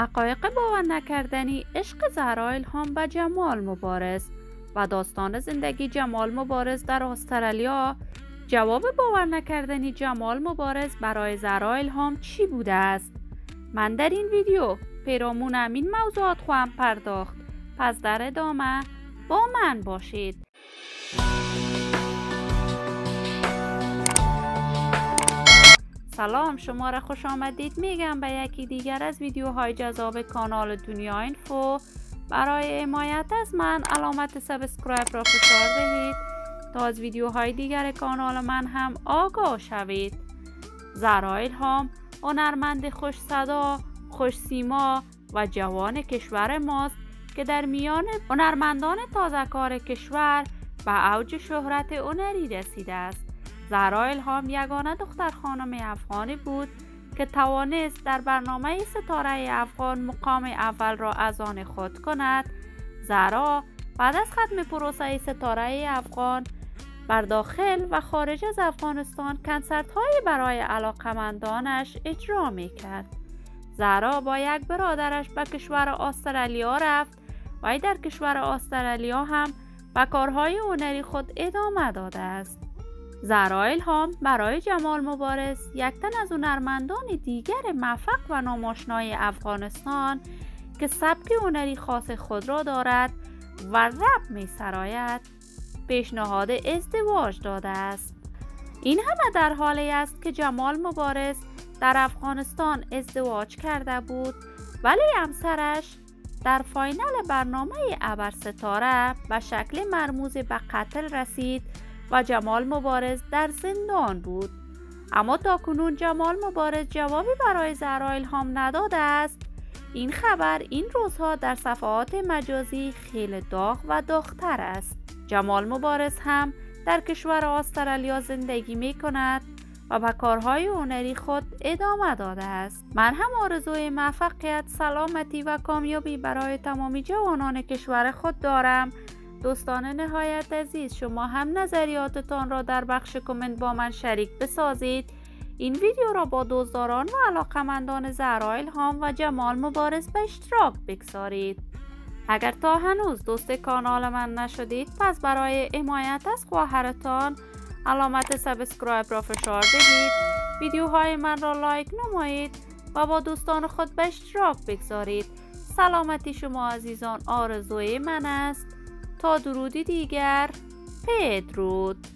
حقایق باور نکردنی عشق زهرا الهام به جمال مبارز و داستان زندگی جمال مبارز در استرالیا. جواب باور نکردنی جمال مبارز برای زهرا الهام چی بوده است؟ من در این ویدیو پیرامون همین موضوعات خواهم پرداخت، پس در ادامه با من باشید. سلام، شما را خوش آمدید میگم به یکی دیگر از ویدیوهای جذاب کانال دنیا اینفو. برای حمایت از من علامت سابسکرایب را فشار دهید تا از ویدیوهای دیگر کانال من هم آگاه شوید. زهرا الهام هنرمند خوش صدا، خوش سیما و جوان کشور ماست که در میان هنرمندان تازه‌کار کشور به اوج شهرت هنری رسیده است. زهرا الهام یگانه دختر خانم افغانی بود که توانست در برنامه ستاره افغان مقام اول را از آن خود کند. زهرا بعد از ختم پروسه ستاره افغان بر داخل و خارج از افغانستان کنسرت‌هایی برای علاقمندانش اجرا می‌کرد. زهرا با یک برادرش به کشور استرالیا رفت و در کشور استرالیا هم به کارهای هنری خود ادامه داده است. زهرا الهام برای جمال مبارز، یک تن از هنرمندان دیگر موفق و ناماشنای افغانستان که سبک هنری خاص خود را دارد و رپ می سراید، پیشنهاد ازدواج داده است. این همه در حالی است که جمال مبارز در افغانستان ازدواج کرده بود، ولی همسرش در فاینال برنامه ابرستاره به شکل مرموز به قتل رسید و جمال مبارز در زندان بود. اما تاکنون جمال مبارز جوابی برای زهرا الهام نداده است. این خبر این روزها در صفحات مجازی خیلی داغ و داغ‌تر است. جمال مبارز هم در کشور استرالیا زندگی می کند و به کارهای هنری خود ادامه داده است. من هم آرزوی موفقیت، سلامتی و کامیابی برای تمامی جوانان کشور خود دارم. دوستان نهایت عزیز، شما هم نظریاتتان را در بخش کامنت با من شریک بسازید. این ویدیو را با دوستداران و علاقمندان زهرا الهام و جمال مبارز به اشتراک بگذارید. اگر تا هنوز دوست کانال من نشدید، پس برای حمایت از خواهرتان علامت سابسکرایب را فشار دهید، ویدیوهای من را لایک نمایید و با دوستان خود به اشتراک بگذارید. سلامتی شما عزیزان آرزوی من است. تا درودی دیگر، بدرود.